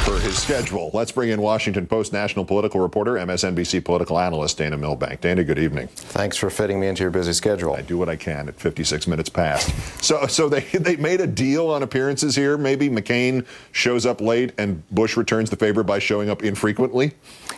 per his schedule. Let's bring in Washington Post national political reporter, MSNBC political analyst, Dana Milbank. Dana, good evening. Thanks for fitting me into your busy schedule. I do what I can at 56 minutes past. So they made a deal on appearances here. Maybe McCain shows up late and Bush returns the favor by showing up infrequently?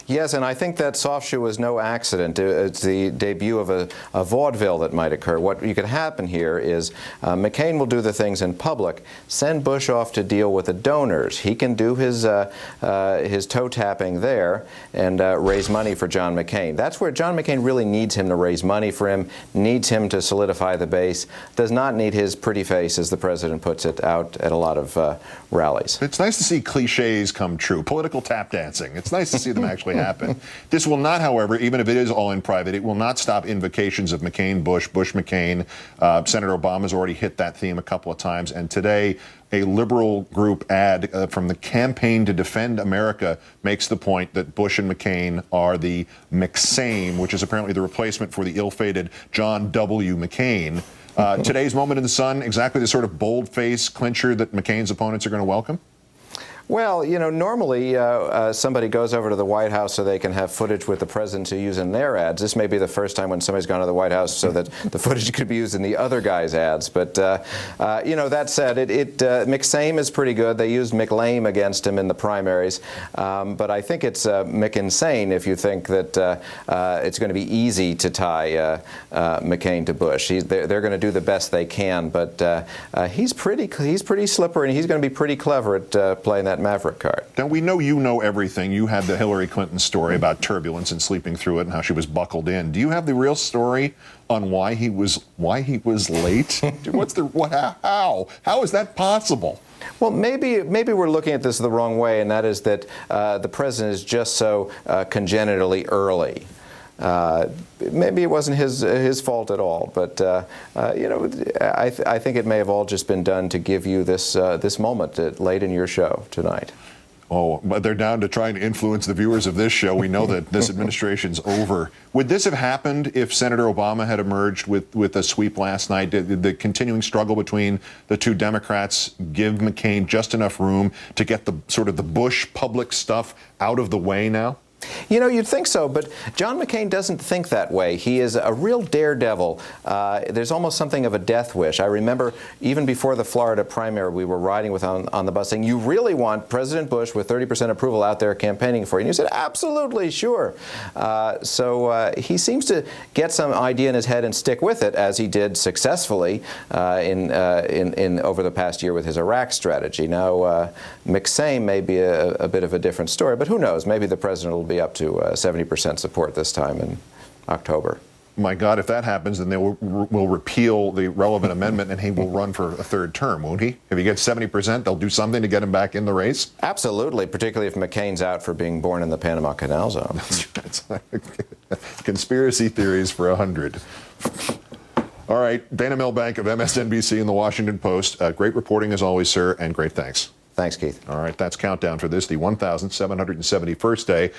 Yes, and I think that soft shoe was no accident. It's the debut of a vaudeville that might occur. What could happen here is McCain will do the things in public, send Bush off to deal with the donors. He can do his toe tapping there and raise money for John McCain. That's where John McCain really needs him to raise money for him, needs him to solidify the base, does not need his pretty face, as the president puts it, out at a lot of rallies. It's nice to see cliches come true. Political tap dancing. It's nice to see them actually happen. This will not, however, even if it is all in private, it will not stop invocations of McCain, Bush, Bush, McCain. Senator Obama's already hit that theme a couple of times, and today a liberal group ad from the Campaign to Defend America makes the point that Bush and McCain are the McSame, which is apparently the replacement for the ill-fated John W. McCain. Today's moment in the sun, exactly the sort of bold-face clincher that McCain's opponents are going to welcome? Well, you know, normally somebody goes over to the White House so they can have footage with the president to use in their ads. This may be the first time when somebody's gone to the White House so that the footage could be used in the other guy's ads. But, you know, that said, McSame is pretty good. They used McLame against him in the primaries. But I think it's McInsane if you think that it's going to be easy to tie McCain to Bush. They're going to do the best they can. But he's pretty slippery, and he's going to be pretty clever at playing that Maverick card. Now, we know you know everything. You had the Hillary Clinton story about turbulence and sleeping through it and how she was buckled in. Do you have the real story on why he was late? How is that possible? Well, maybe we're looking at this the wrong way, and that is that the president is just so congenitally early. Maybe it wasn't his fault at all, but you know, I think it may have all just been done to give you this moment late in your show tonight. Oh, but they're down to trying to influence the viewers of this show. We know that this administration's over. Would this have happened if Senator Obama had emerged with a sweep last night? Did the continuing struggle between the two Democrats give McCain just enough room to get the sort of the Bush public stuff out of the way now? You know, you'd think so, but John McCain doesn't think that way. He is a real daredevil. There's almost something of a death wish. I remember even before the Florida primary, we were riding with on the bus saying, "You really want President Bush with 30% approval out there campaigning for you?" And you said, "Absolutely, sure." So he seems to get some idea in his head and stick with it, as he did successfully in over the past year with his Iraq strategy. Now, McSame may be a bit of a different story, but who knows? Maybe the president will be up to 70% support this time in October. My God, if that happens, then they will repeal the relevant amendment and he will run for a third term, won't he? If he gets 70%, they'll do something to get him back in the race? Absolutely, particularly if McCain's out for being born in the Panama Canal Zone. That's conspiracy theories for 100. All right, Dana Milbank of MSNBC and the Washington Post. Great reporting as always, sir, and great thanks. Thanks, Keith. All right, that's countdown for this, the 1,771st day.